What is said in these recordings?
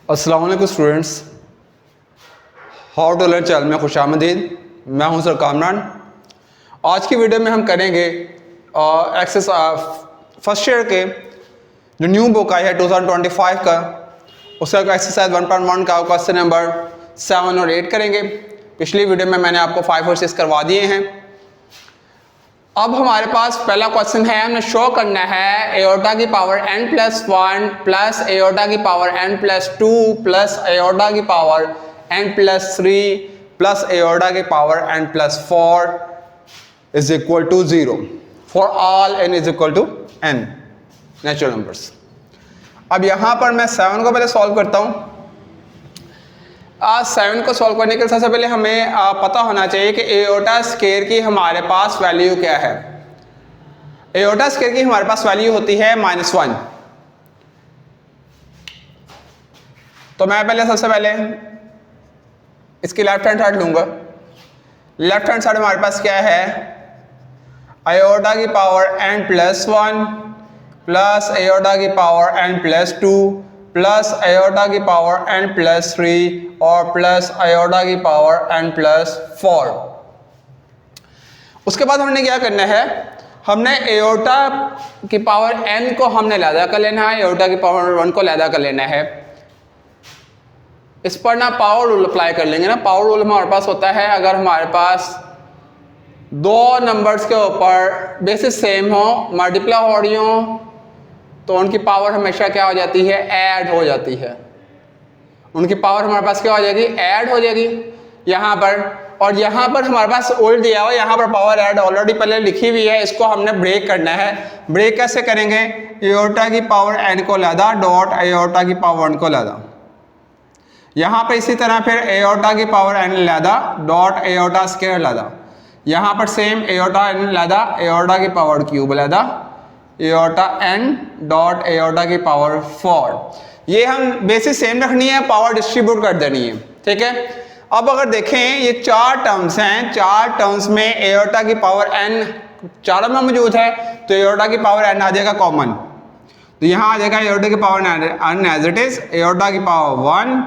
अस्सलाम वालेकुम students, how to learn channel में खुशामदीद। मैं हूं सर कामरान। आज की वीडियो में हम करेंगे एक्सरसाइज फर्स्ट ईयर के जो न्यू बुक आई है 2025 का, उसका एक्सरसाइज 1.1 का क्वेश्चन नंबर 7 और 8 करेंगे। पिछली वीडियो में मैंने आपको 5 और 6 करवा दिए हैं। अब हमारे पास पहला क्वेश्चन है, हमने शो करना है एओर्टा की पावर n+1 प्लस एओर्टा की पावर n+2 प्लस एओर्टा की पावर n+3 प्लस एओर्टा की power n+4 is equal to 0 for all n is equal to n natural numbers. अब यहां पर मैं 7 को पहले सॉल्व करता हूं। 7 को सॉल्व करने के लिए सबसे पहले हमें पता होना चाहिए कि एओर्टा स्क्वायर की हमारे पास वैल्यू क्या है। एओर्टा स्क्वायर की हमारे पास वैल्यू होती है -1। तो मैं पहले सबसे पहले इसकी लेफ्ट हैंड साइड लूंगा। लेफ्ट हैंड साइड हमारे पास क्या है, एओर्टा की पावर n+1 प्लस एओर्टा की पावर n+2 प्लस एओर्टा की पावर n+3 और प्लस एओर्टा की पावर n+4। उसके बाद हमने क्या करना है, हमने एओर्टा की पावर n को हमने अलहदा कर लेना है, एओर्टा की पावर 1 को अलहदा कर लेना है। इस पर ना पावर रूल अप्लाई कर लेंगे ना। पावर रूल हमारे पास होता है, अगर हमारे पास दो नंबर्स के ऊपर बेसिस सेम हो, मल्टीप्लाई हो रही हो, तो उनकी पावर हमेशा क्या हो जाती है, ऐड हो जाती है। उनकी पावर हमारे पास क्या हो जाएगी, ऐड हो जाएगी यहाँ पर। और यहाँ पर हमारे पास उल्ट दिया हुआ, यहाँ पर पावर ऐड ऑलरेडी पहले लिखी हुई है, इसको हमने ब्रेक करना है। ब्रेक कैसे करेंगे, एओर्टा की पावर n को अलहदा डॉट एओर्टा की पावर 1 को अलहदा। यहाँ पर इसी तरह फिर एओर्टा की पावर n अलहदा डॉट एओर्टा स्क्वायर अलहदा। यहाँ पर सेम एओर्टा n अलहदा, एओर्टा की पावर क्यूब अलहदा, एओर्टा n डॉट एओर्टा की पावर 4। ये हम बेसिस सेम रखनी है, पावर डिस्ट्रीब्यूट कर देनी है, ठीक है। अब अगर देखें ये 4 टर्म्स हैं, 4 टर्म्स में एओर्टा की पावर n चारों में मौजूद है, तो एओर्टा की पावर n आ जाएगा कॉमन। तो यहाँ आ जाएगा एओर्टा की power n as it is, iota की power 1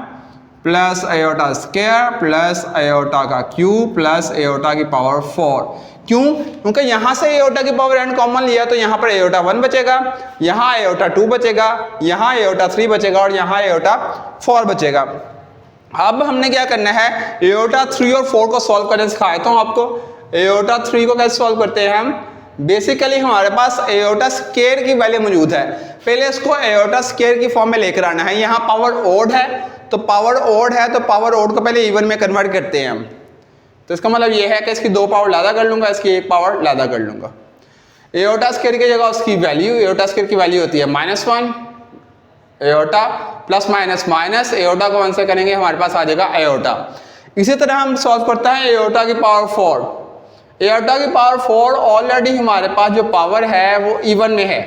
plus iota square plus iota का क्यूब प्लस एओर्टा की पावर 4। क्यों? क्योंकि यहाँ से एओर्टा की पावर n कॉमन लिया, तो यहाँ पर एओर्टा 1 बचेगा, यहाँ एओर्टा 2 बचेगा, यहाँ एओर्टा 3 बचेगा और यहाँ एओर्टा 4 बचेगा। अब हमने क्या करना है, एओर्टा 3 और 4 को सॉल्व करने सिखाता हूँ आपको। एओर्टा 3 को कैसे सॉल्व करते हैं हम, बेसिकली हमारे पास एओर्टा स्क्वायर की वैल्यू मौजूद है, पहले इसको एओर्टा स्क्वायर की फॉर्म में लेकर आना है। यहाँ पावर ओड है, तो पावर ओड है, तो पावर ओड को पहले इवन में कन्वर्ट करते हैं हम। तो इसका मतलब ये है कि इसकी 2 पावर लादा कर लूंगा, इसकी 1 पावर लादा कर लूंगा। एओर्टा स्क्वायर की जगह उसकी वैल्यू, एओर्टा स्क्वायर की वैल्यू होती है -1, aorta plus minus minus, aorta को 1 से करेंगे हमारे पास आ जाएगा एओर्टा। इसी तरह हम सॉल्व करते हैं एओर्टा की पावर 4। एओर्टा की पावर 4 ऑलरेडी हमारे पास जो पावर है वो इवन में है,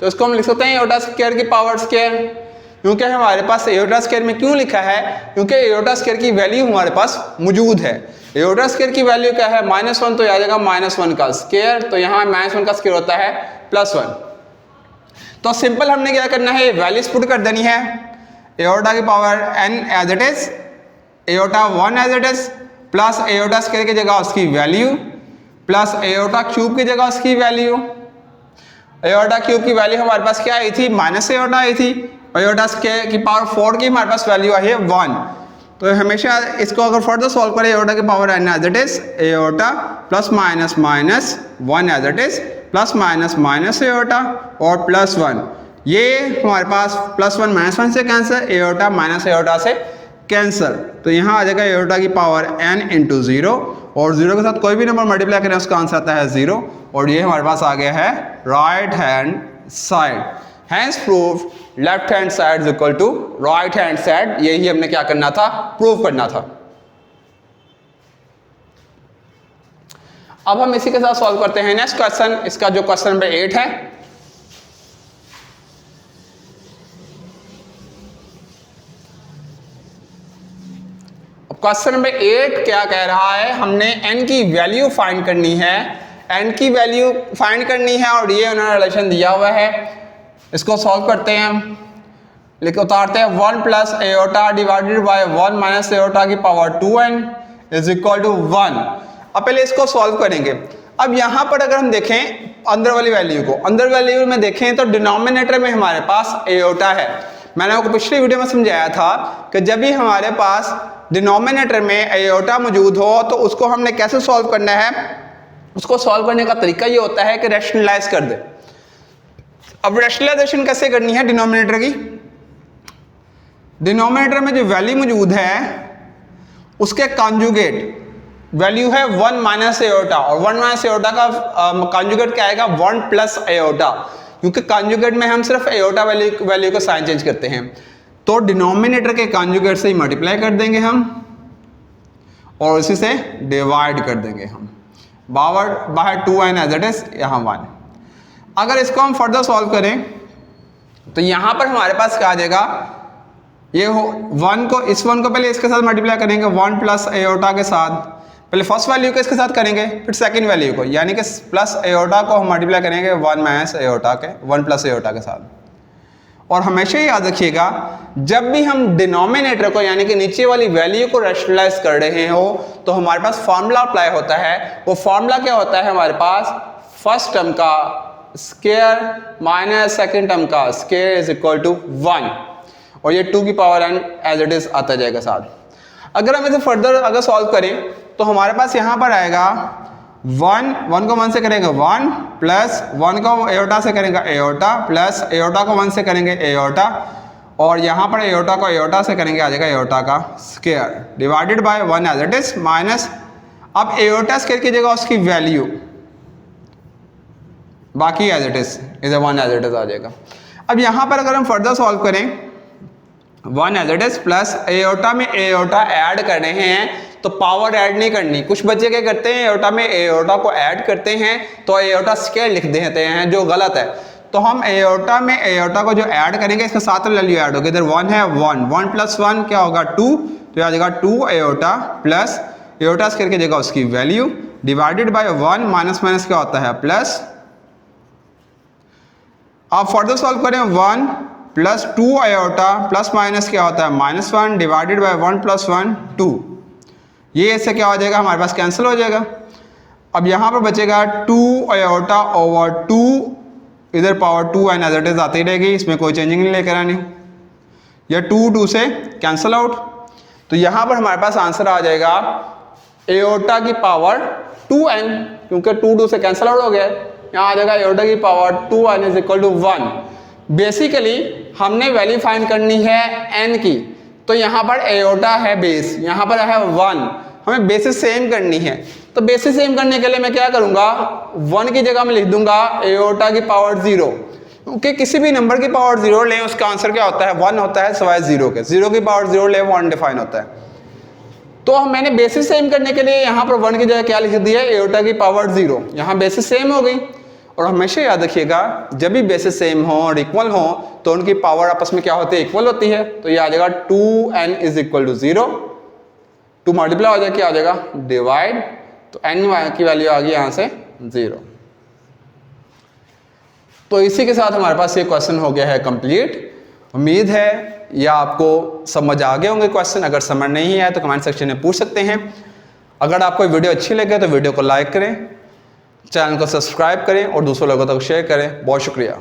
तो इसको हम लिख सकते हैं एओर्टा स्क्वायर की पावर स्क्वायर। क्योंकि हमारे पास एओर्टा स्क्वायर में क्यों लिखा है, क्योंकि एओर्टा स्क्वायर की वैल्यू हमारे पास मौजूद है। एओर्टा स्क्वायर की वैल्यू क्या है, -1, तो आ जाएगा -1 का स्क्वायर, तो यहाँ -1 का स्क्वायर होता है +1। तो सिंपल हमने क्या करना है, वैल्यूज पुट कर देनी है। एओर्टा की power n as it is, iota 1 as it is, plus iota square की जगह उसकी वैल्यू, प्लस एओर्टा क्यूब की जगह उसकी वैल्यू। एओर्टा क्यूब की वैल्यू हमारे पास क्या आई थी, माइनस एओर्टा आई थी। एओर्टा स्क्वायर की पावर 4 की हमारे पास वैल्यू आई है 1। तो हमेशा इसको अगर फर्दर सॉल्व करें, एओर्टा की power n as it is, iota plus minus minus 1 as it is, plus minus minus iota और +1। ये हमारे पास +1 -1 से कैंसिल, एओर्टा माइनस एओर्टा से कैंसिल। तो यहाँ आ जाएगा एओर्टा की पावर n × 0, और 0 के साथ कोई भी नंबर मल्टीप्लाई करें उसका आंसर आता है 0, और ये हमारे पास आ गया है right hand side. Hence prove left hand side is equal to right hand side. यही हमने क्या करना था, प्रूव करना था। अब हम इसी के साथ सॉल्व करते हैं नेक्स्ट क्वेश्चन। इसका जो क्वेश्चन नंबर 8 है, क्वेश्चन नंबर 8 क्या कह रहा है, हमने n की वैल्यू फाइंड करनी है। n की वैल्यू फाइंड करनी है और ये उन्होंने रिलेशन दिया हुआ है, इसको सॉल्व करते हैं हम। लिख उतारते हैं 1 plus iota divided by 1 minus iota की power 2n is equal to 1। अब पहले इसको सॉल्व करेंगे। अब यहाँ पर अगर हम देखें अंदर वाली वैल्यू को, अंदर वैल्यू में देखें तो डिनोमिनेटर में हमारे पास एओटा है। मैंने आपको पिछली वीडियो में समझाया था कि जब भी हमारे पास डिनोमिनेटर में एओटा मौजूद हो तो उसको हमने कैसे सॉल्व करना है। उसको सॉल्व करने का तरीका ये होता है कि रैशनलाइज कर दे। अब रैशनलाइजेशन कैसे करनी है डिनोमिनेटर की। डिनोमिनेटर में जो वैल्यू मौजूद है उसके कॉन्जुगेट वैल्यू है 1 माइनस एओटा, और 1 माइनस एओटा का कॉन्जुगेट क्या आएगा 1 प्लस एओटा, क्योंकि कॉन्जुगेट में हम सिर्फ एओटा वैल्यू को साइन चेंज करते हैं। तो डिनोमिनेटर के कॉन्जुगेट से ही मल्टीप्लाई कर देंगे हम और उसी से डिवाइड कर देंगे हम। बाहर 2n एज इट इज, यहाँ 1। अगर इसको हम फर्दर सॉल्व करें तो यहाँ पर हमारे पास क्या आ जाएगा, ये हो 1 को, इस 1 को पहले इसके साथ मल्टीप्लाई करेंगे 1 प्लस एओटा के साथ। पहले फर्स्ट वैल्यू को इसके साथ करेंगे, फिर सेकंड वैल्यू को, यानी कि प्लस एओटा को हम मल्टीप्लाई करेंगे 1 माइनस एओटा के 1 प्लस एओटा के साथ। और हमेशा ही याद रखिएगा जब भी हम डिनोमिनेटर को यानी कि नीचे वाली वैल्यू को रैशनलाइज कर रहे हो तो हमारे पास फार्मूला अप्लाई होता है। वो फार्मूला क्या होता है हमारे पास, फर्स्ट टर्म का स्क्वायर माइनस सेकेंड टर्म का स्क्वायर इज इक्वल टू 1, और ये 2 की power n as it is आता जाएगा साथ। अगर हम इसे फर्दर अगर सॉल्व करें तो हमारे पास यहाँ पर आएगा 1 को 1 से करेंगे 1 प्लस 1 को एओटा से करेंगे एओटा प्लस एओटा को 1 से करेंगे एओटा, और यहाँ पर एओटा को एओटा से करेंगे आ जाएगा एओटा का square divided by 1 as it is minus, अब एओटा स्क्वायर की जगह उसकी वैल्यू बाकी as it is 1 as it is आ जाएगा। अब यहाँ पर अगर हम फर्दर सॉल्व करें 1 as it is plus iota में एओटा ऐड कर रहे हैं तो पावर ऐड नहीं करनी। कुछ बच्चे क्या करते हैं एओटा में एओटा को ऐड करते हैं तो एओटा स्क्वायर लिख देते हैं, जो गलत है। तो हम एओटा में एओटा को जो ऐड करेंगे इसके साथ वैल्यू ऐड होगी, इधर 1 है 1 प्लस 1 क्या होगा 2, तो आ जाएगा 2 एओटा प्लस एओटा स्क्वायर की जगह उसकी value divided by 1 minus minus क्या होता है प्लस। आप फर्दर सॉल्व करें 1 प्लस 2 एओटा प्लस माइनस क्या होता है -1 डिवाइडेड बाय 1 प्लस 1 2, ये इससे क्या हो जाएगा हमारे पास कैंसिल हो जाएगा। अब यहाँ पर बचेगा 2 एओटा ओवर 2, इधर power 2n as it is आती रहेगी, इसमें कोई चेंजिंग नहीं लेकर आनी, या 2 से कैंसिल आउट। तो यहाँ पर हमारे पास आंसर आ जाएगा एओटा की पावर 2n, क्योंकि 2 से कैंसिल आउट हो गया। यहाँ आ जाएगा एओटा की power 2n is equal to 1। Basically हमने वैल्यू फाइंड करनी है n की, तो यहाँ पर एओटा है बेस, यहाँ पर है 1, हमें बेसिस सेम करनी है। तो बेसिस सेम करने के लिए मैं क्या करूँगा 1 की जगह मैं लिख दूंगा एओटा की पावर 0, क्योंकि किसी भी नंबर की पावर 0 लें उसका आंसर क्या होता है 1 होता है सिवाय 0 के। 0 की पावर 0 लें वो अनडिफाइन होता है। तो मैंने बेसिस सेम करने के लिए यहाँ पर 1 की जगह क्या लिख दिया एओटा की पावर 0, यहाँ बेसिस सेम हो गई। और हमेशा याद रखिएगा जब भी बेसिस सेम हो और इक्वल हो तो उनकी पावर आपस में क्या होती है इक्वल होती है। तो ये आ जाएगा 2n is equal to 0, 2 multiply हो जाए क्या आ जाएगा डिवाइड, तो n की वैल्यू आ गई यहाँ से 0। तो इसी के साथ हमारे पास ये क्वेश्चन हो गया है कंप्लीट। उम्मीद है या आपको समझ आ गए होंगे क्वेश्चन। अगर समझ नहीं आया तो कमेंट सेक्शन में पूछ सकते हैं। अगर आपको वीडियो अच्छी लगे तो वीडियो को लाइक करें, चैनल को सब्सक्राइब करें और दूसरों लोगों तक शेयर करें। बहुत शुक्रिया।